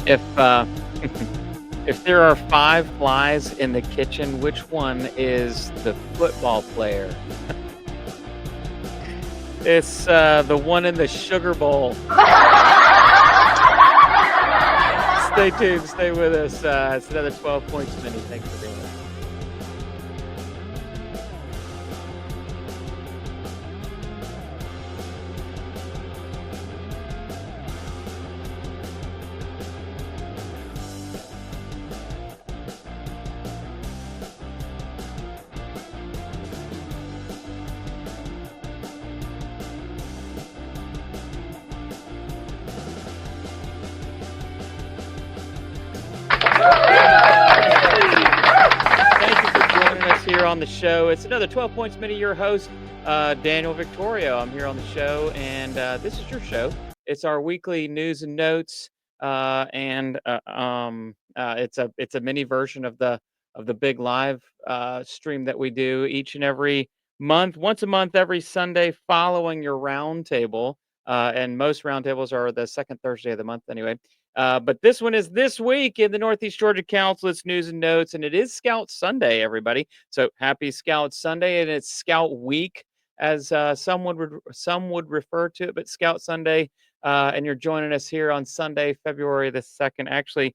If if there are 5 flies in the kitchen, which one is the football player? It's, the one in the sugar bowl. Stay tuned, stay with us, it's another 12 points mini. Thanks for being with us. Thank you for joining us here on the show. It's another 12 Points Mini. Your host, Daniel Victorio. I'm here on the show, and this is your show. It's our weekly news and notes, it's a mini version of the big live stream that we do each and every month, once a month, every Sunday, following your roundtable. And most roundtables are the second Thursday of the month, anyway. But this one is this week in the Northeast Georgia Council. It's news and notes, and it is Scout Sunday, everybody. So happy Scout Sunday, and it's Scout Week, as some would refer to it, but Scout Sunday. And you're joining us here on Sunday, February the 2nd. Actually,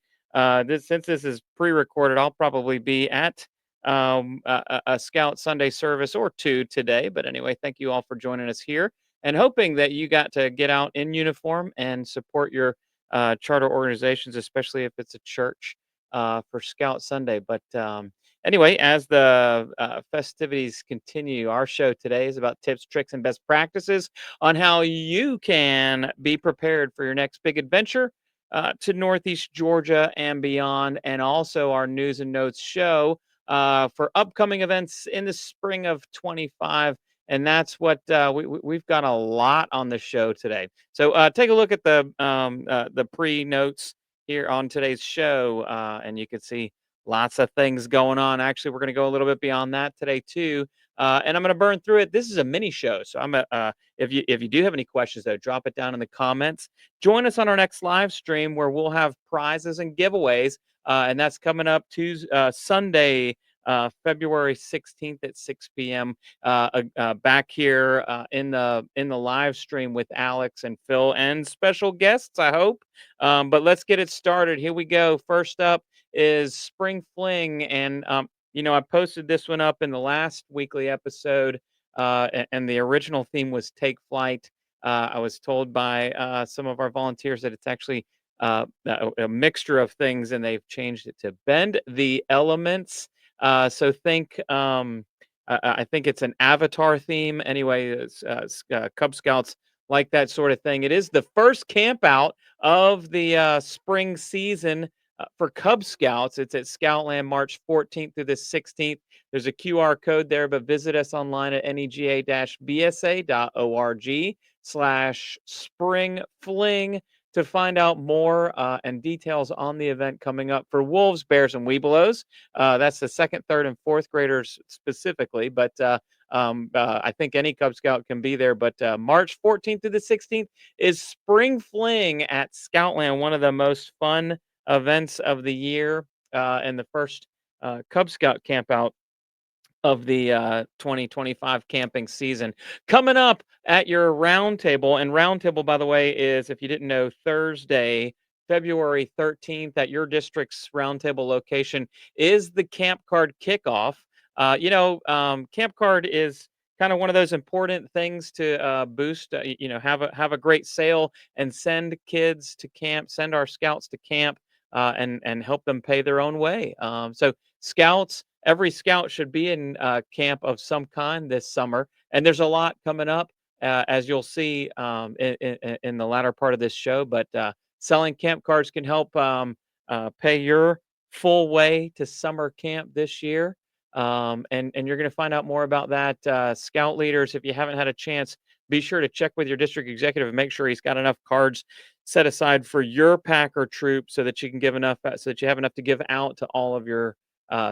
since this is pre-recorded, I'll probably be at a Scout Sunday service or two today. But anyway, thank you all for joining us here, and hoping that you got to get out in uniform and support your charter organizations, especially if it's a church for Scout Sunday. But anyway, as the festivities continue, our show today is about tips, tricks, and best practices on how you can be prepared for your next big adventure to Northeast Georgia and beyond, and also our news and notes show for upcoming events in the spring of 25. And that's what we've got a lot on the show today. So take a look at the pre notes here on today's show, and you can see lots of things going on. Actually, we're going to go a little bit beyond that today too, and I'm going to burn through it. This is a mini show, so if you do have any questions though, drop it down in the comments. Join us on our next live stream where we'll have prizes and giveaways, and that's coming up Sunday. February 16th at 6 p.m. Back here in the live stream with Alex and Phil and special guests, I hope. But let's get it started. Here we go. First up is Spring Fling, and I posted this one up in the last weekly episode, and the original theme was Take Flight. I was told by some of our volunteers that it's actually a mixture of things, and they've changed it to Bend the Elements. So I think it's an Avatar theme. Anyway, Cub Scouts like that sort of thing. It is the first camp out of the spring season for Cub Scouts. It's at Scoutland, March 14th through the 16th. There's a QR code there, but visit us online at nega-bsa.org/spring fling to find out more and details on the event coming up for Wolves, Bears, and Webelos. That's the second, third, and fourth graders specifically, but I think any Cub Scout can be there. But March 14th to the 16th is Spring Fling at Scoutland, one of the most fun events of the year, and the first Cub Scout camp out of the 2025 camping season. Coming up at your roundtable, and roundtable, by the way, is, if you didn't know, Thursday, February 13th at your district's roundtable location is the Camp Card Kickoff. Camp Card is kind of one of those important things to boost, have a great sale and send kids to camp, send our scouts to camp, and help them pay their own way. So scouts, every scout should be in camp of some kind this summer, and there's a lot coming up, as you'll see in the latter part of this show. But selling camp cards can help pay your full way to summer camp this year, and you're going to find out more about that. Scout leaders, if you haven't had a chance, be sure to check with your district executive and make sure he's got enough cards set aside for your pack or troop so that you can give enough, so that you have enough to give out to all of your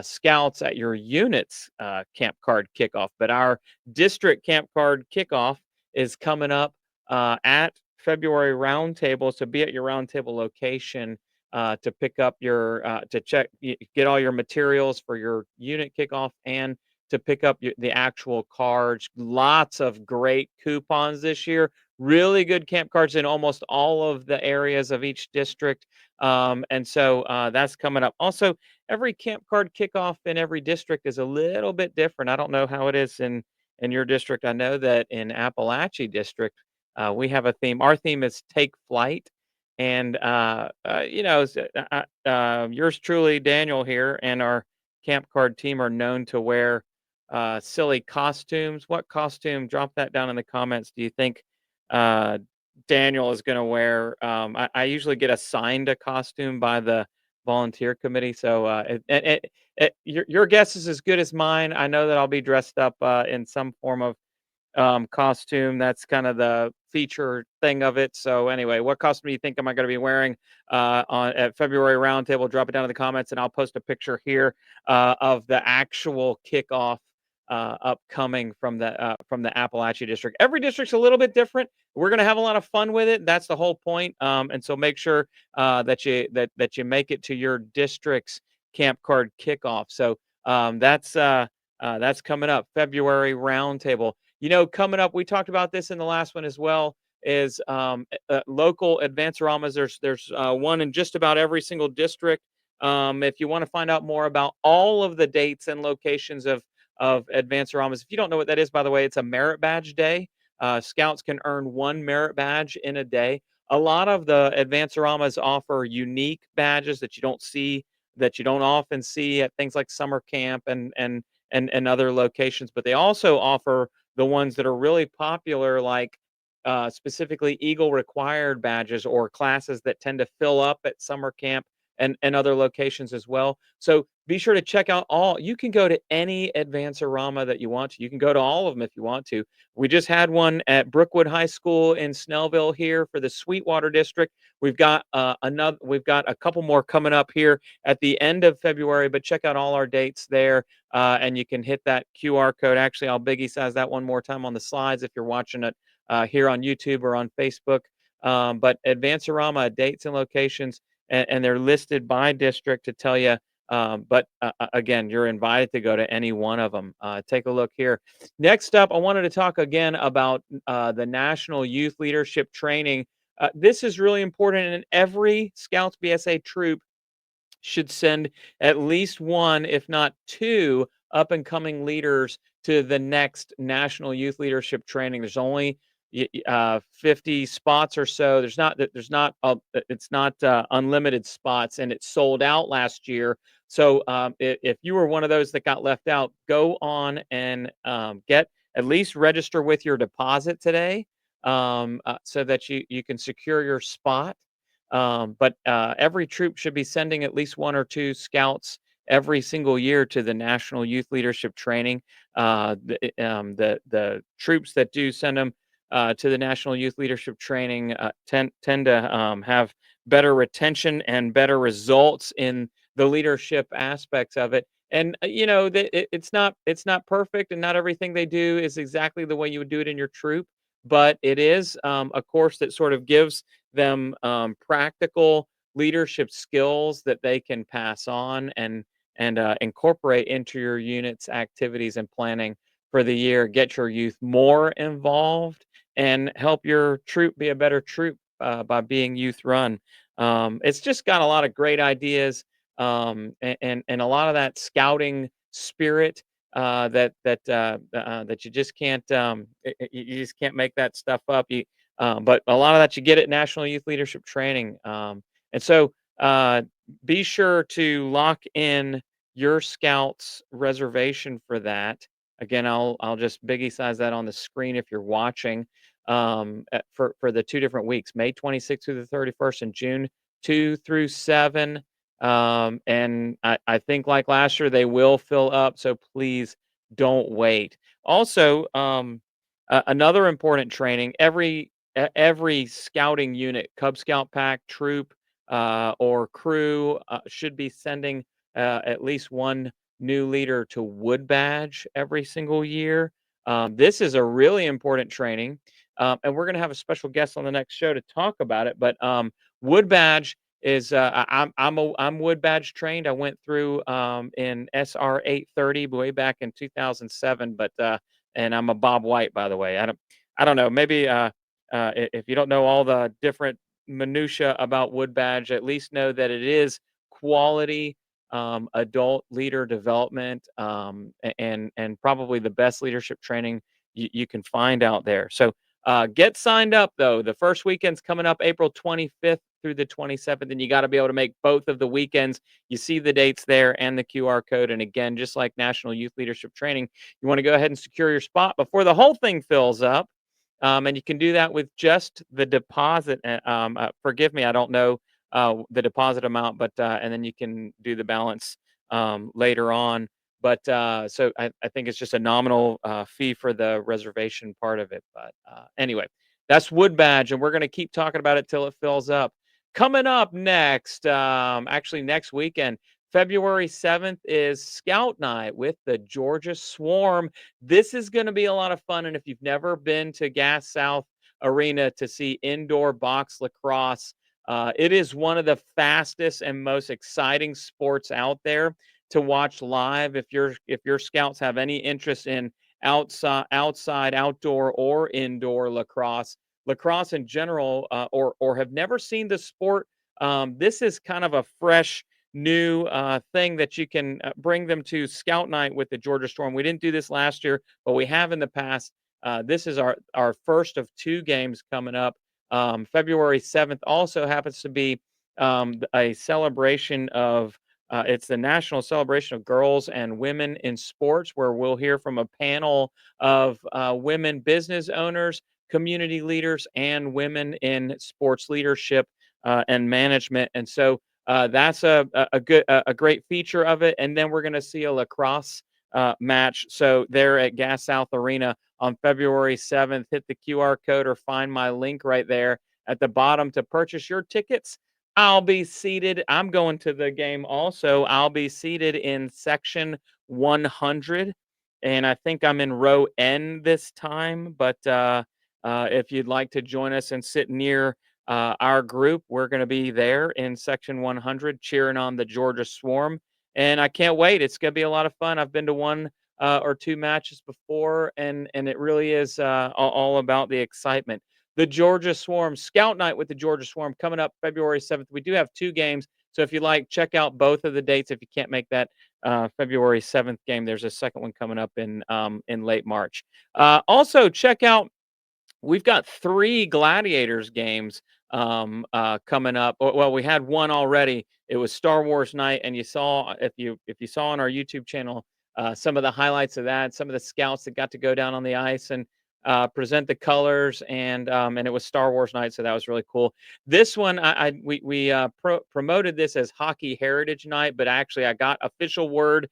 scouts at your unit's camp card kickoff. But our district camp card kickoff is coming up at February roundtable. So be at your roundtable location to pick up your to check get all your materials for your unit kickoff and to pick up the actual cards. Lots of great coupons this year. Really good camp cards in almost all of the areas of each district. And so that's coming up. Also, every camp card kickoff in every district is a little bit different. I don't know how it is in your district. I know that in Appalachia district, we have a theme. Our theme is Take Flight. And, yours truly, Daniel here, and our camp card team are known to wear silly costumes. What costume? Drop that down in the comments. Do you think uh, Daniel is going to wear? I usually get assigned a costume by the volunteer committee. So your guess is as good as mine. I know that I'll be dressed up in some form of costume. That's kind of the feature thing of it. So anyway, what costume do you think am I going to be wearing on at February Roundtable? Drop it down in the comments, and I'll post a picture here of the actual kickoff upcoming from the Appalachia district. Every district's a little bit different. We're going to have a lot of fun with it. That's the whole point. And so make sure that you make it to your district's camp card kickoff. So that's coming up February Roundtable. Coming up, we talked about this in the last one as well, is local Advance-A-Ramas. There's one in just about every single district. If you want to find out more about all of the dates and locations of Advance-A-Ramas, if you don't know what that is, by the way, it's a merit badge day. Scouts can earn one merit badge in a day. A lot of the Advance-A-Ramas offer unique badges that you don't often see at things like summer camp and other locations, but they also offer the ones that are really popular, like specifically Eagle required badges or classes that tend to fill up at summer camp and other locations as well. So be sure to check out all. You can go to any Advance-A-Rama that you want to. You can go to all of them if you want to. We just had one at Brookwood High School in Snellville here for the Sweetwater district. We've got another. We've got a couple more coming up here at the end of February. But check out all our dates there, and you can hit that QR code. Actually, I'll biggie size that one more time on the slides if you're watching it here on YouTube or on Facebook. But Advance-A-Rama dates and locations, and they're listed by district to tell you. But again, you're invited to go to any one of them. Take a look here. Next up, I wanted to talk again about the National Youth Leadership Training. This is really important, and every Scouts BSA troop should send at least one, if not two, up and coming leaders to the next National Youth Leadership Training. There's only 50 spots or so. It's not unlimited spots, and it sold out last year. So if you were one of those that got left out, go on and get at least register with your deposit today, so that you can secure your spot. But every troop should be sending at least one or two scouts every single year to the National Youth Leadership Training. The troops that do send them to the National Youth Leadership Training tend to have better retention and better results in the leadership aspects of it. And it's not perfect, and not everything they do is exactly the way you would do it in your troop. But it is a course that sort of gives them practical leadership skills that they can pass on and incorporate into your unit's activities and planning for the year. Get your youth more involved and help your troop be a better troop by being youth run. It's just got a lot of great ideas, and a lot of that scouting spirit that you just can't you just can't make that stuff up. But a lot of that you get at National Youth Leadership Training. And so be sure to lock in your scouts reservation for that. Again, I'll just biggie size that on the screen if you're watching, for the 2 different weeks, May 26th through the 31st and June 2 through 7. And I think like last year, they will fill up. So please don't wait. Also, another important training, every scouting unit, Cub Scout pack, troop, or crew should be sending at least one new leader to Woodbadge every single year. This is a really important training, and we're going to have a special guest on the next show to talk about it. But Woodbadge is I'm Woodbadge trained. I went through in SR 830 way back in 2007, but and I'm a Bob White, by the way. I don't know. Maybe if you don't know all the different minutia about Woodbadge, at least know that it is quality adult leader development, and probably the best leadership training you can find out there. So get signed up though. The first weekend's coming up April 25th through the 27th, and you got to be able to make both of the weekends. You see the dates there and the QR code. And again, just like National Youth Leadership Training, you want to go ahead and secure your spot before the whole thing fills up. And you can do that with just the deposit. Forgive me, I don't know the deposit amount, but and then you can do the balance later on. But so I think it's just a nominal fee for the reservation part of it. But anyway, that's Woodbadge, and we're going to keep talking about it till it fills up. Coming up next, actually next weekend, February 7th is Scout Night with the Georgia Swarm. This is going to be a lot of fun. And if you've never been to Gas South Arena to see indoor box lacrosse, it is one of the fastest and most exciting sports out there to watch live. If your scouts have any interest in outdoor or indoor lacrosse in general, or have never seen the sport, this is kind of a fresh new thing that you can bring them to Scout Night with the Georgia Storm. We didn't do this last year, but we have in the past. This is our first of two games coming up. February 7th also happens to be a celebration of it's the National Celebration of Girls and Women in Sports, where we'll hear from a panel of women business owners, community leaders, and women in sports leadership and management. And so that's a great feature of it. And then we're going to see a lacrosse match. So there at Gas South Arena on February 7th, hit the QR code or find my link right there at the bottom to purchase your tickets. I'll be seated. I'm going to the game also. I'll be seated in section 100. And I think I'm in row N this time. But if you'd like to join us and sit near our group, we're going to be there in section 100 cheering on the Georgia Swarm. And I can't wait. It's going to be a lot of fun. I've been to one or two matches before, and it really is all about the excitement. The Georgia Swarm, Scout Night with the Georgia Swarm coming up February 7th. We do have two games. So if you like, check out both of the dates. If you can't make that February 7th game, there's a second one coming up in late March. Also, check out, we've got three Gladiators games coming up. Well, we had one already. It was Star Wars Night, and you saw, if you saw on our YouTube channel, some of the highlights of that. Some of the scouts that got to go down on the ice and present the colors, and it was Star Wars Night, so that was really cool. This one, we promoted this as Hockey Heritage Night, but actually, I got official word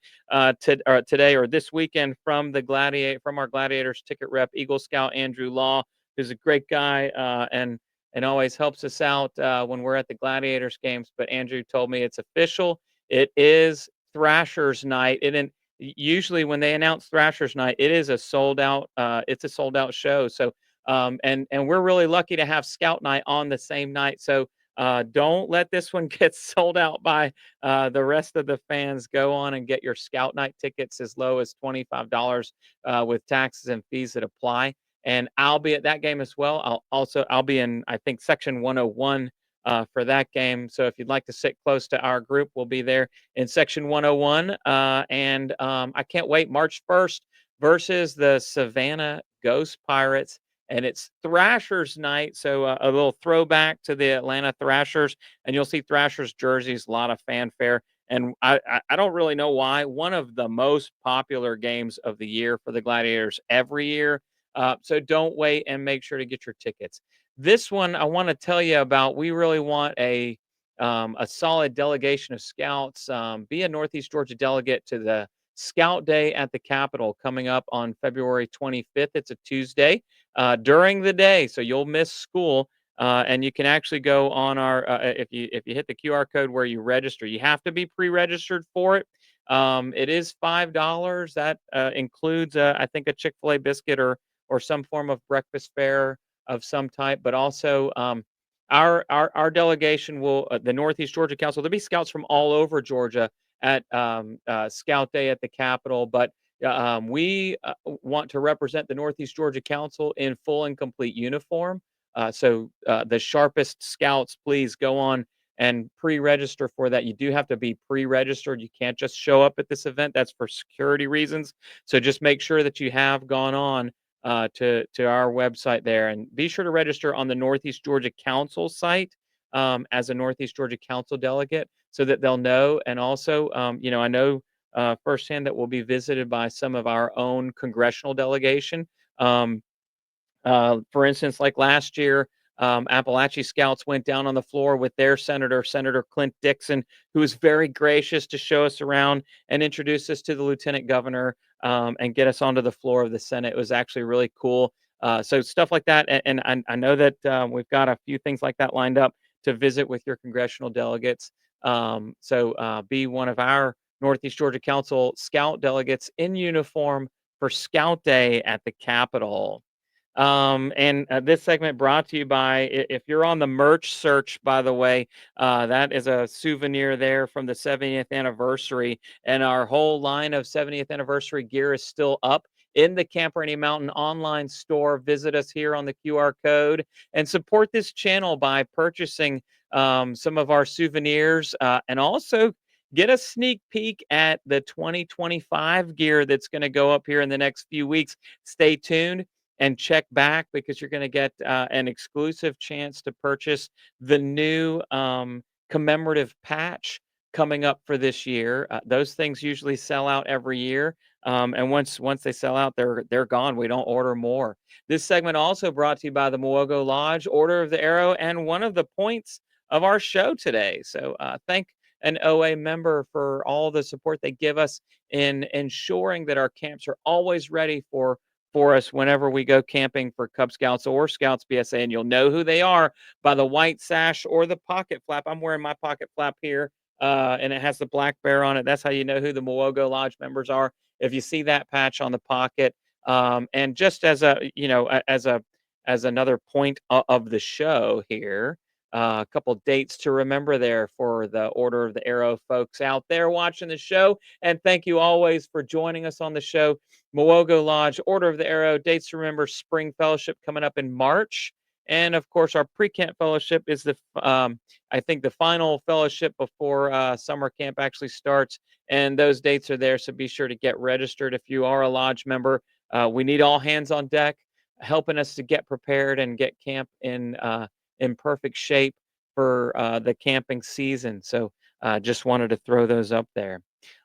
today or this weekend from our Gladiators ticket rep, Eagle Scout Andrew Law, who's a great guy and always helps us out when we're at the Gladiators games. But Andrew told me it's official. It is Thrashers Night. Usually when they announce Thrashers Night, it is a sold out. It's a sold out show. So and we're really lucky to have Scout Night on the same night. So don't let this one get sold out by the rest of the fans. Go on and get your Scout Night tickets as low as $25 with taxes and fees that apply. And I'll be at that game as well. I'll be in, I think, section 101 for that game. So if you'd like to sit close to our group, we'll be there in section 101. And I can't wait. March 1st versus the Savannah Ghost Pirates. And it's Thrashers Night. So a little throwback to the Atlanta Thrashers. And you'll see Thrashers jerseys, a lot of fanfare. And I don't really know why. One of the most popular games of the year for the Gladiators every year. So don't wait, and make sure to get your tickets. This one I want to tell you about. We really want a solid delegation of scouts. Be a Northeast Georgia delegate to the Scout Day at the Capitol coming up on February 25th. It's a Tuesday during the day, so you'll miss school. And you can actually go on our if you hit the QR code where you register. You have to be pre-registered for it. It is $5. That includes I think a Chick-fil-A biscuit or some form of breakfast fare of some type. But also, our delegation will the Northeast Georgia Council. There'll be scouts from all over Georgia at Scout Day at the Capitol, but we want to represent the Northeast Georgia Council in full and complete uniform. So the sharpest scouts, please go on and pre-register for that. You do have to be pre-registered. You can't just show up at this event. That's for security reasons. So just make sure that you have gone on to our website there, and be sure to register on the Northeast Georgia Council site as a Northeast Georgia Council delegate, so that they'll know. And also, I know firsthand that we'll be visited by some of our own congressional delegation. Um, for instance, like last year, Appalachia Scouts went down on the floor with their senator, Senator Clint Dixon, who was very gracious to show us around and introduce us to the lieutenant governor, and get us onto the floor of the Senate. It was actually really cool. So stuff like that, and I know that we've got a few things like that lined up to visit with your congressional delegates. So be one of our Northeast Georgia Council Scout delegates in uniform for Scout Day at the Capitol. And this segment brought to you by, if you're on the merch search, by the way, that is a souvenir there from the 70th anniversary. And our whole line of 70th anniversary gear is still up in the Camp Rainey Mountain online store. Visit us here on the QR code and support this channel by purchasing some of our souvenirs, and also get a sneak peek at the 2025 gear that's going to go up here in the next few weeks. Stay tuned and check back, because you're going to get an exclusive chance to purchase the new commemorative patch coming up for this year. Those things usually sell out every year, and once they sell out, they're gone. We don't order more. This segment also brought to you by the Mowogo Lodge, Order of the Arrow, and one of the points of our show today. So thank an OA member for all the support they give us in ensuring that our camps are always ready for us whenever we go camping for Cub Scouts or Scouts BSA. And you'll know who they are by the white sash or the pocket flap. I'm wearing my pocket flap here, and it has the black bear on it. That's how you know who the Mowogo Lodge members are, if you see that patch on the pocket. And just as as another point of the show here, a couple dates to remember there for the Order of the Arrow folks out there watching the show. And thank you always for joining us on the show. Mowogo Lodge, Order of the Arrow, dates to remember: Spring Fellowship coming up in March. And of course, our pre-camp fellowship is I think, the final fellowship before summer camp actually starts. And those dates are there. So be sure to get registered if you are a lodge member. We need all hands on deck, helping us to get prepared and get camp in perfect shape for the camping season. So just wanted to throw those up there.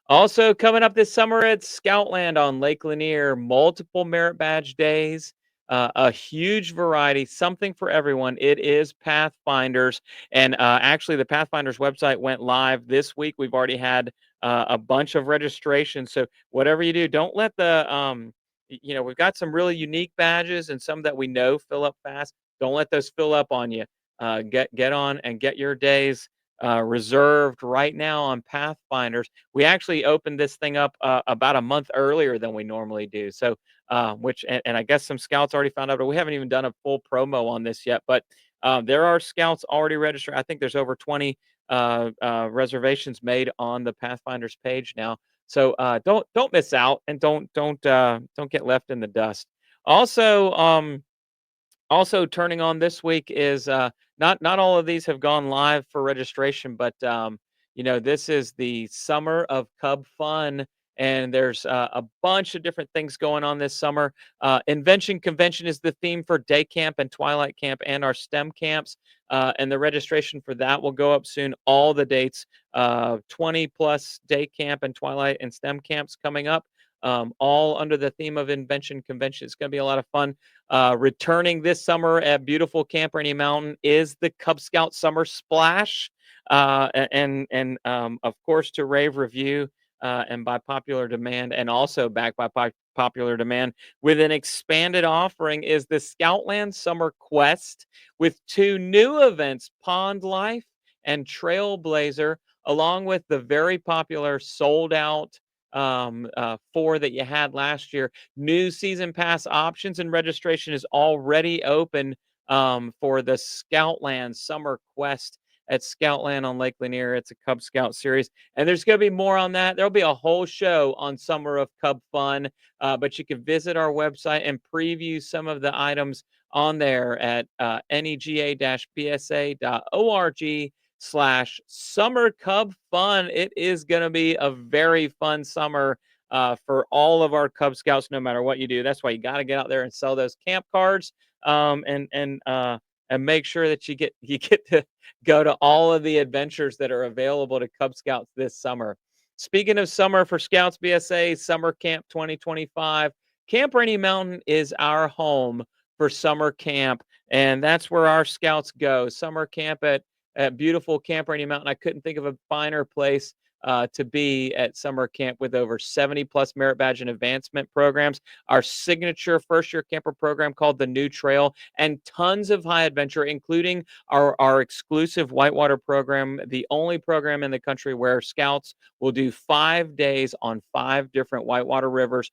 Also, coming up this summer at Scoutland on Lake Lanier, multiple merit badge days, a huge variety, something for everyone. It is Pathfinders. And actually, the Pathfinders website went live this week. We've already had a bunch of registrations. So, whatever you do, don't let we've got some really unique badges and some that we know fill up fast. Don't let those fill up on you. Get on and get your days reserved right now on Pathfinders. We actually opened this thing up about a month earlier than we normally do. So, and I guess some scouts already found out, but we haven't even done a full promo on this yet. But there are scouts already registered. I think there's over 20 reservations made on the Pathfinders page now. So don't miss out, and don't get left in the dust. Also, turning on this week is not all of these have gone live for registration, but this is the summer of Cub Fun, and there's a bunch of different things going on this summer. Invention Convention is the theme for day camp and twilight camp and our STEM camps, and the registration for that will go up soon. All the dates, 20 plus day camp and twilight and STEM camps coming up. All under the theme of Invention Convention. It's going to be a lot of fun. Returning this summer at beautiful Camp Rainey Mountain is the Cub Scout Summer Splash, and of course, to rave review and by popular demand, and also backed by popular demand with an expanded offering, is the Scoutland Summer Quest with two new events: Pond Life and Trailblazer, along with the very popular sold out 4 that you had last year. New season pass options and registration is already open for the Scoutland Summer Quest at Scoutland on Lake Lanier. It's a Cub Scout series, and there's going to be more on that. There'll be a whole show on Summer of Cub Fun, but you can visit our website and preview some of the items on there at nega-bsa.org/summer cub fun. It is going to be a very fun summer for all of our Cub Scouts, no matter what you do. That's why you got to get out there and sell those camp cards, and make sure that you get to go to all of the adventures that are available to Cub Scouts this summer. Speaking of summer for Scouts BSA Summer Camp 2025, Camp Rainey Mountain is our home for summer camp, and that's where our scouts go. Summer camp at beautiful Camp Rainey Mountain. I couldn't think of a finer place to be at summer camp with over 70 plus merit badge and advancement programs, our signature first year camper program called the New Trail, and tons of high adventure, including our exclusive whitewater program, the only program in the country where scouts will do 5 days on 5 different whitewater rivers.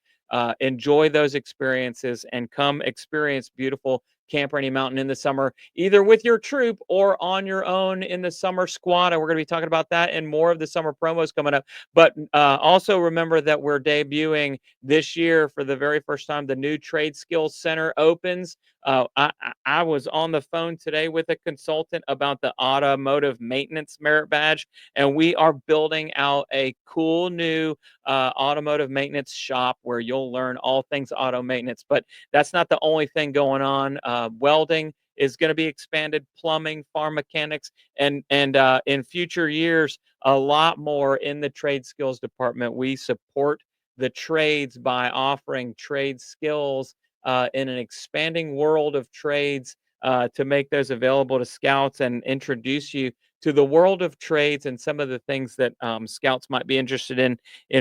Enjoy those experiences and come experience beautiful Camp Rainey Mountain in the summer, either with your troop or on your own in the summer squad. And we're going to be talking about that and more of the summer promos coming up. But also remember that we're debuting this year for the very first time. The new Trade Skills Center opens. I was on the phone today with a consultant about the automotive maintenance merit badge, and we are building out a cool new automotive maintenance shop where you'll learn all things auto maintenance. But that's not the only thing going on. Welding is going to be expanded, plumbing, farm mechanics, and in future years, a lot more in the trade skills department. We support the trades by offering trade skills in an expanding world of trades to make those available to scouts and introduce you to the world of trades and some of the things that scouts might be interested in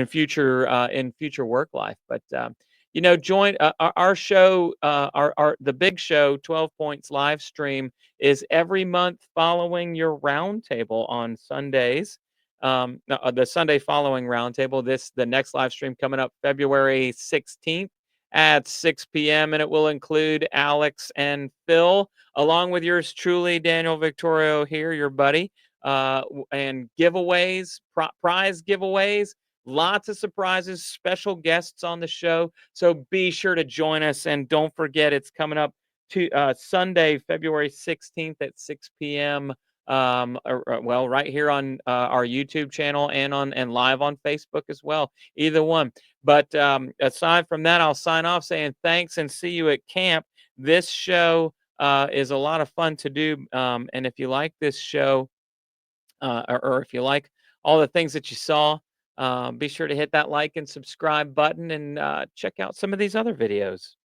future work life. But join our show, our the big show, 12 Points live stream is every month following your roundtable on Sundays. No, the Sunday following roundtable. The next live stream coming up February 16th at 6 p.m. and it will include Alex and Phil, along with yours truly, Daniel Victorio here, your buddy, and giveaways, prize giveaways. Lots of surprises, special guests on the show. So be sure to join us. And don't forget, it's coming up to Sunday, February 16th at 6 p.m. Well, right here on our YouTube channel and live on Facebook as well. Either one. But aside from that, I'll sign off saying thanks and see you at camp. This show is a lot of fun to do. And if you like this show, or if you like all the things that you saw, be sure to hit that like and subscribe button and check out some of these other videos.